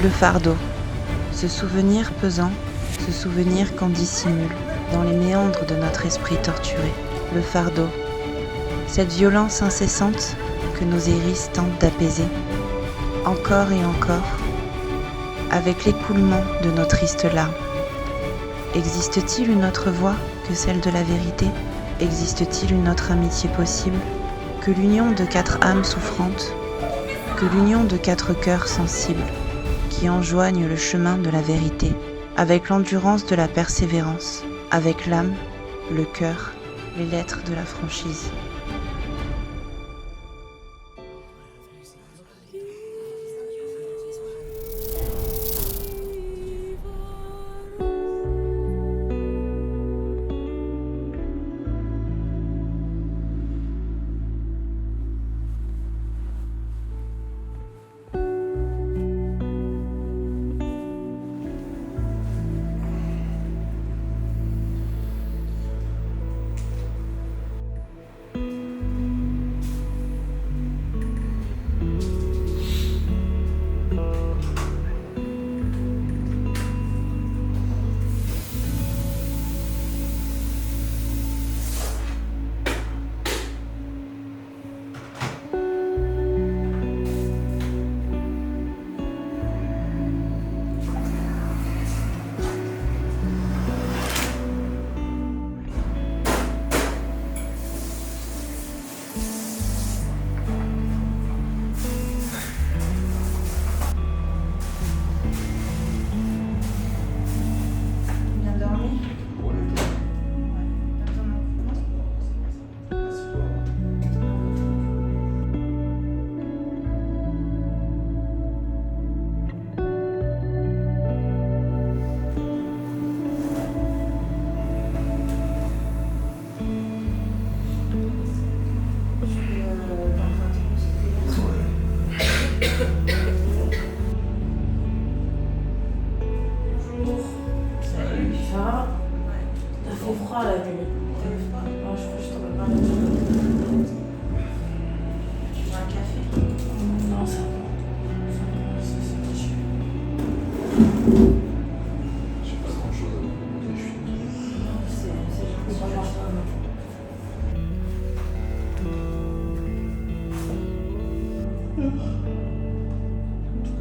Le fardeau, ce souvenir pesant, ce souvenir qu'on dissimule dans les méandres de notre esprit torturé. Le fardeau, cette violence incessante que nos iris tentent d'apaiser, encore et encore, avec l'écoulement de nos tristes larmes. Existe-t-il une autre voie que celle de la vérité ? Existe-t-il une autre amitié possible que l'union de 4 âmes souffrantes, que l'union de 4 cœurs sensibles qui enjoignent le chemin de la vérité avec l'endurance de la persévérance, avec l'âme, le cœur, les lettres de la franchise.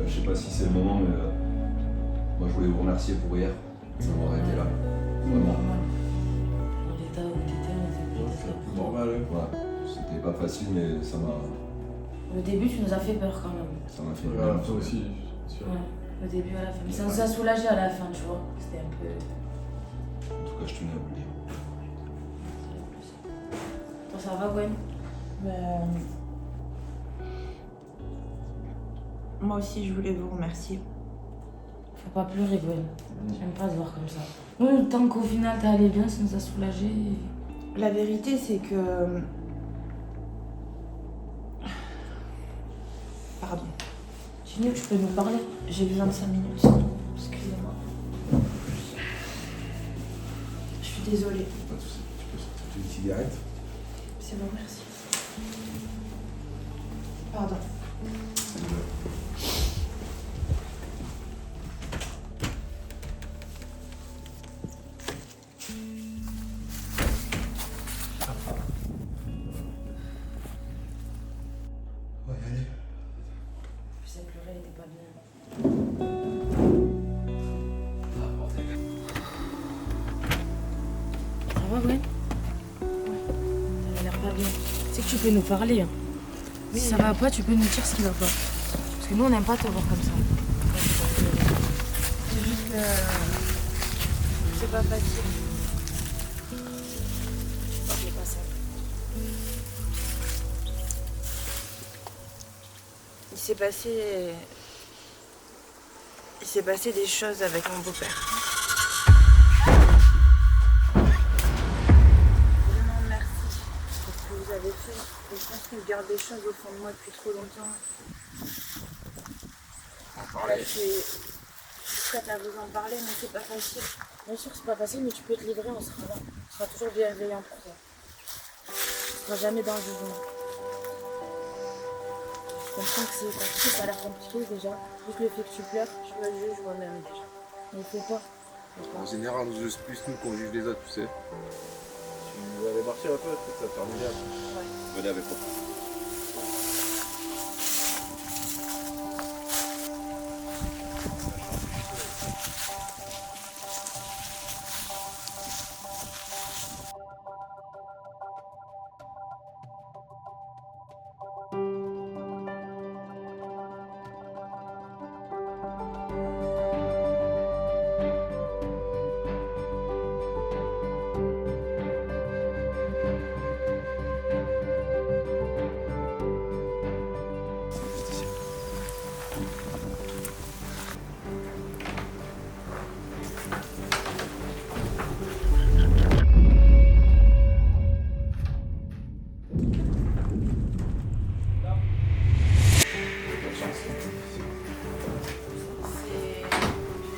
Je sais pas si c'est le moment, mais moi je voulais vous remercier pour hier, d'avoir été là. Vraiment. Dans l'état où t'étais, on était obligé d'être là. Normal, ouais. C'était pas facile, mais ça m'a. Au début, tu nous as fait peur quand même. Ça m'a fait Ouais, toi aussi, sûr. Ouais, au début, à la fin. Mais ça nous a soulagé à la fin, tu vois. C'était un peu. En tout cas, je tenais à vous le dire. Toi, ça va, Gwen? Moi aussi, je voulais vous remercier. Faut pas pleurer, Gwen. J'aime pas te voir comme ça. Nous, tant qu'au final t'es allé bien, ça nous a soulagé. La vérité, c'est que... Pardon. Ginny, tu peux nous parler? J'ai besoin de 5 minutes. Excusez-moi. Je suis désolée. Pas de soucis. Tu peux sortir une cigarette? C'est bon, merci. Pardon. Ouais, allez. Je sais pleurer, elle était pas bien. Ça va, Gwen? Ouais. T'avais l'air pas bien. C'est que tu peux nous parler. Hein. Oui. Si ça va pas, tu peux nous dire ce qui va pas. Parce que nous, on n'aime pas te voir comme ça. C'est juste que... C'est pas facile. C'est pas ça. Il s'est passé des choses avec mon beau-père. Vraiment merci pour ce que vous avez fait. Et je pense que je garde des choses au fond de moi depuis trop longtemps. Là, je suis prête à vous en parler, mais c'est pas facile. Bien sûr, c'est pas facile, mais tu peux te livrer, on sera là. On sera toujours bienveillant pour toi. On sera jamais dans le jugement. comprends que c'est compliqué, ça a l'air compliqué déjà. Juste le fait que tu pleures, je me juge moi-même déjà. Mais fais pas. En général, on juge plus nous qu'on juge les autres, tu sais. Tu vas aller marcher un peu, peut-être ça te faire du bien. Ouais. Venez avec moi.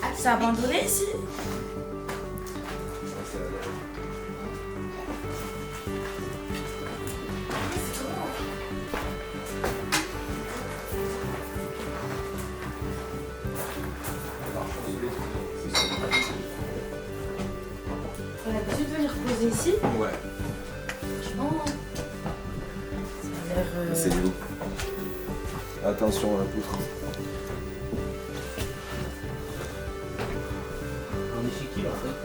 Ah, tu t'es abandonné ici? On a l'habitude de venir poser ici? Ouais. Franchement, ça a l'air. C'est du attention à la poutre. On est chez qui là en fait?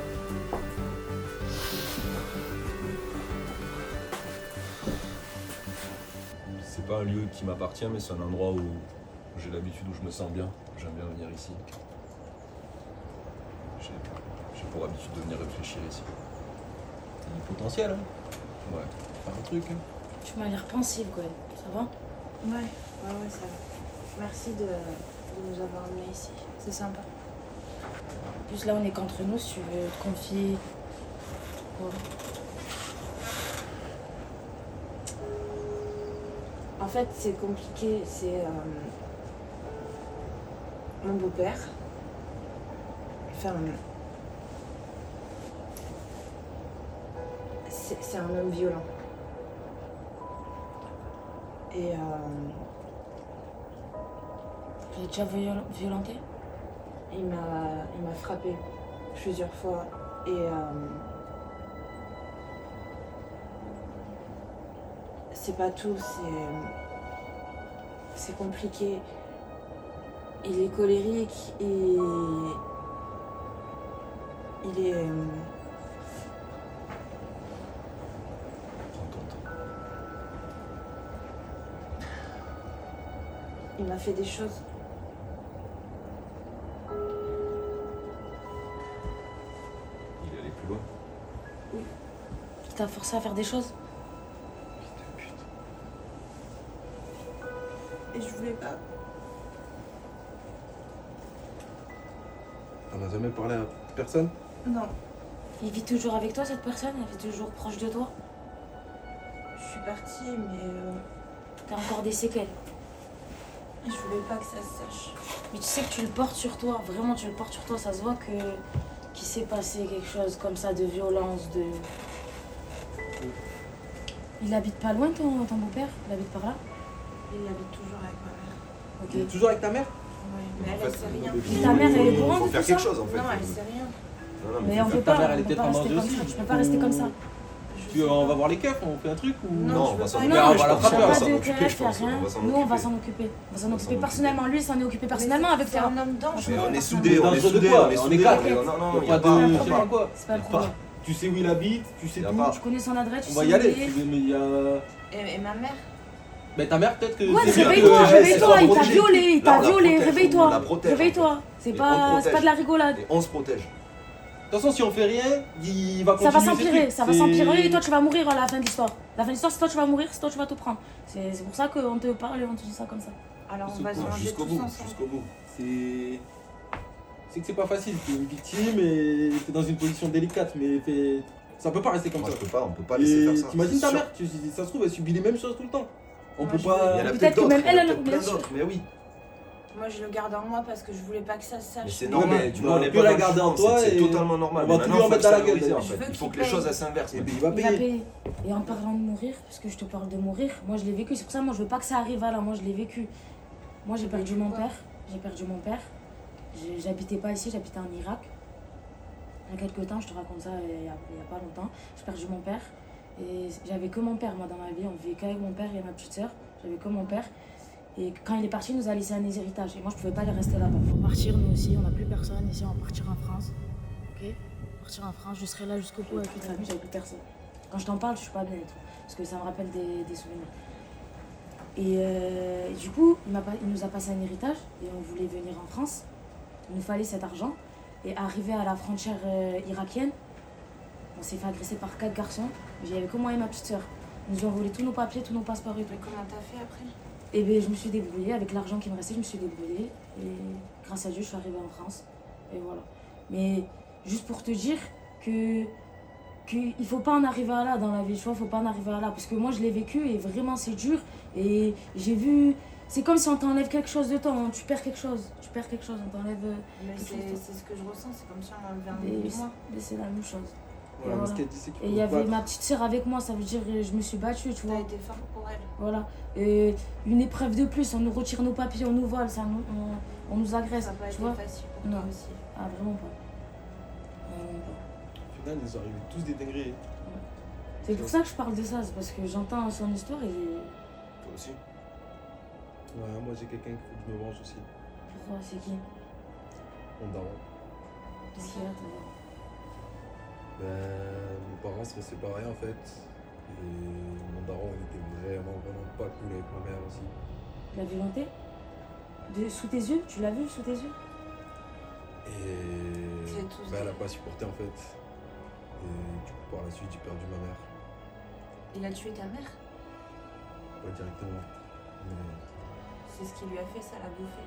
C'est pas un lieu qui m'appartient, mais c'est un endroit où j'ai l'habitude, où je me sens bien. J'aime bien venir ici. J'ai pour habitude de venir réfléchir ici. Il y a du potentiel, hein? Ouais. Faire un truc, hein? Tu m'as l'air pensive, quoi. Ça va? Ouais, ça va. Merci de nous avoir amenés ici. C'est sympa. En plus, là, on est qu'entre nous, si tu veux te confier. Ouais. En fait, c'est compliqué. C'est mon beau-père. Enfin, c'est un homme violent. Et J'ai déjà violenté? il m'a frappé plusieurs fois. Et c'est pas tout, c'est compliqué. Il est colérique et il est Prends ton temps. il m'a fait des choses. Il est allé plus loin. Il t'a forcé à faire des choses? Et je voulais pas. On n'a jamais parlé à personne? Non, Il vit toujours avec toi, cette personne? Elle vit toujours proche de toi? je suis partie, mais T'as encore des séquelles? je voulais pas que ça se sache. Mais tu sais que tu le portes sur toi, vraiment tu le portes sur toi, ça se voit que qu'il s'est passé quelque chose comme ça de violence, de... Il habite pas loin ton beau-père? Il habite par là? Il habite toujours avec ma mère. Ok. Toujours avec ta mère? Oui, mais En elle fait, sait rien. Et ta mère, elle est au courant Faut de faire tout quelque ça? chose en fait. Non, elle sait rien. Non, non, Mais on faut peut faire- pas, mère, elle est on peut peut-être pas en rester danger comme aussi, ça, du tu peux pas rester comme ça. On va voir les keufs, on fait un truc ou... Non, Non, je on va veux s'en pas. occuper. Non, on va la je pense. frapper, On va pas s'en de occuper, greffe, je pense. y a rien. On va s'en Nous, on va occuper. s'en occuper. On va s'en va occuper s'en personnellement. Lui, il s'en est occupé personnellement avec C'est Terra. un homme dangereux. Mais on est Franchement, soudés, on est dangereux de soudés, quoi? on est On est soudés. quatre. Non, non, Y il a y a pas de... pas. Je sais pas quoi. C'est pas le Y a problème. Tu sais où il habite, tu sais Y a tout. pas. Tu connais son adresse, tu On sais va où y aller. il est. Mais il y a... Et ma mère? Mais ta mère, peut-être que... Ouais, c'est bien réveille-toi, que- réveille-toi, elle il soit t'a protégée. violé, il Là, t'a on la violé, protège, on réveille-toi. la protège, Réveille-toi. C'est Et on pas protège. de la rigolade. Et on se protège. De toute façon, si on fait rien, il va Ça continuer va ses s'empirer, trucs. ça va C'est- s'empirer et toi tu vas mourir à la fin de l'histoire. La fin de l'histoire, c'est toi tu vas mourir, c'est toi tu vas tout prendre. C'est pour ça qu'on te parle et on te dit ça comme ça. Alors on C'est va se cool, manger Jusqu'au tous bout, ensemble. jusqu'au bout. C'est que c'est pas facile, t'es une victime et t'es dans une position délicate, mais ça peut pas rester comme Moi, ça. je peux pas, on peut pas laisser faire Et ça. t'imagines c'est ta sûr. mère, ça se trouve, elle subit les mêmes choses tout le temps. On Moi, peut je pas. Il y en a Peut-être peut-être que d'autres, même il y en a elle, peut-être bien plein sûr. d'autres, mais oui. Moi, je le garde en moi parce que je voulais pas que ça se sache. Mais c'est Ouais, normal, mais du tu moment vas où on plus est la pas garder dans le en fond, toi c'est et totalement normal. on va Mais tout maintenant, lui en faut mettre dans la gueule, extérioriser, en Je fait. veux Il faut qu'il que les paye. choses elles s'inversent. Et puis il Il va va payer. payer. Et en parlant de mourir, puisque je te parle de mourir, moi je l'ai vécu. C'est pour ça moi je veux pas que ça arrive à là. Moi je l'ai vécu. Moi j'ai perdu mon père. J'ai perdu mon père. J'habitais pas ici, j'habitais en Irak. Il y a quelques temps, je te raconte ça il y a pas longtemps. J'ai perdu mon père. Et j'avais que mon père moi dans ma vie. On vivait qu'avec mon père et ma petite soeur. J'avais que mon père. Et quand il est parti, il nous a laissé un héritage. Et moi je pouvais pas aller rester là-bas. Il faut partir nous aussi, on n'a plus personne. Ici on va partir en France. Ok? Partir en France, je serai là jusqu'au bout avec toute famille, j'avais plus personne. Quand je t'en parle, je suis pas bien et tout. Parce que ça me rappelle des souvenirs. Et du coup, il nous a passé un héritage et on voulait venir en France. Il nous fallait cet argent. Et arrivé à la frontière irakienne, on s'est fait agresser par 4 garçons. Il n'y avait que moi et ma petite soeur. Ils nous ont volé tous nos papiers, tous nos passeports et tout. Mais comment t'as fait après? Et bien, je me suis débrouillée. Avec l'argent qui me restait, je me suis débrouillée. Et grâce à Dieu, je suis arrivée en France. Et voilà. Mais juste pour te dire qu'il faut pas en arriver à là dans la vie, tu vois, faut pas en arriver à là. Parce que moi, je l'ai vécu et vraiment, c'est dur. Et j'ai vu... C'est comme si on t'enlève quelque chose de toi, tu perds quelque chose. Tu perds quelque chose, on t'enlève... Mais quelque chose de toi. c'est ce que je ressens, c'est comme si on m'enlevait un bout de moi. Mais c'est la même chose. Voilà, mais voilà. ce qu'elle dit, c'est qu'il Et il faut y se avait battre. ma petite sœur avec moi, ça veut dire je me suis battue, tu T'as vois. été fort pour elle. Voilà. Et une épreuve de plus, on nous retire nos papiers, on nous vole, on nous agresse, Ça n'a pas tu été vois. facile pour Non. toi aussi. Ah, vraiment pas. Vraiment pas. Au final, ils arrivent tous détingrés. C'est pour ça que je parle de ça, c'est parce que j'entends son histoire et Toi aussi. Ouais, moi j'ai quelqu'un qu'il faut que je me venge aussi. pourquoi c'est qui? Mon daron. Qu'est-ce qu'il y a toi? Mes parents seraient séparés en fait. Et mon daron il était vraiment pas cool avec ma mère aussi. La violenté? Sous tes yeux? Tu l'as vu sous tes yeux? Et C'est tout ça. elle a pas supporté en fait. Et du coup par la suite j'ai perdu ma mère. Il a tué ta mère? Pas directement. Mais C'est ce qui lui a fait, ça l'a bouffé.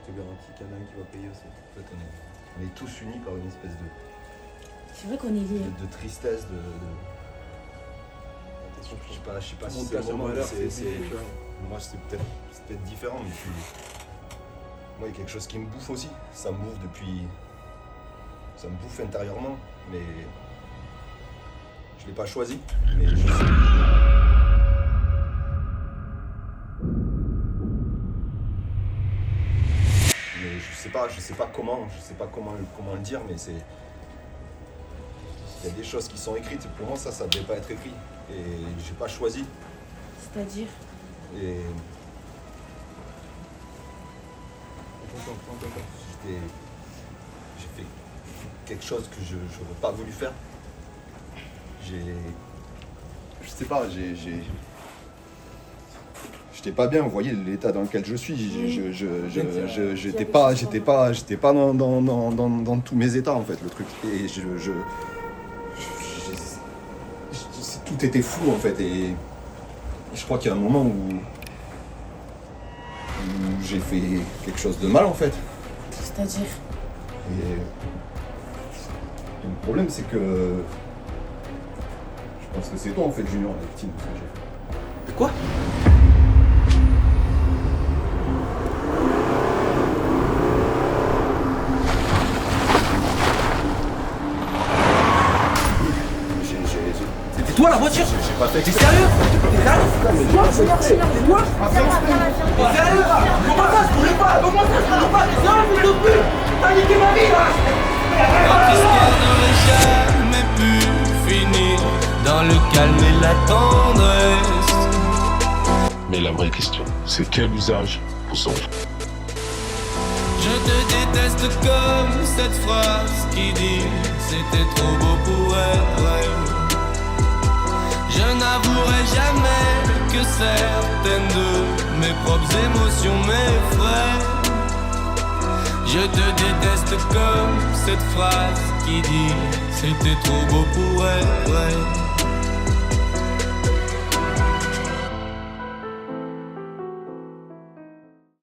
je te garantis qu'il y en a un qui va payer aussi. En fait, on est tous unis par une espèce C'est vrai qu'on est liés. de tristesse, Attention, je sais pas tout le si monde c'est le casse un moment, malheur, c'est- c'est tu vois. moi c'est peut-être différent, mais moi il y a quelque chose qui me bouffe aussi. Ça me bouffe ça me bouffe intérieurement, mais je l'ai pas choisi. Mais je sais. Mais je sais pas comment le dire, mais c'est. Il y a des choses qui sont écrites. Pour moi, ça devait pas être écrit. Et j'ai pas choisi. C'est-à-dire? Et Entends. j'ai fait quelque chose que je n'aurais pas voulu faire. Je sais pas, j'étais pas bien, vous voyez l'état dans lequel je suis. J'étais pas dans tous mes états en fait, le truc. Et tout était flou en fait. Et je crois qu'il y a un moment où j'ai fait quelque chose de mal en fait. C'est-à-dire? Et le problème c'est que je pense que c'est toi en fait Junior la victime de ce que j'ai fait. Quoi? C'était toi la voiture? J'ai pas fait T'es exprès. sérieux? T'es sérieux? Quoi? T'es sérieux? Comment ça je voulais pas? Comment ça je voulais pas? T'es sérieux, fils de pute? T'as niqué ma vie là! Notre histoire n'aurait jamais pu finir dans le calme et la tendresse. Mais la vraie question, c'est quel usage pour son Je te déteste comme cette phrase qui dit c'était trop beau pour être vrai. Je n'avouerai jamais que certaines de mes propres émotions m'effraient. Je te déteste comme cette phrase qui dit c'était trop beau pour être vrai.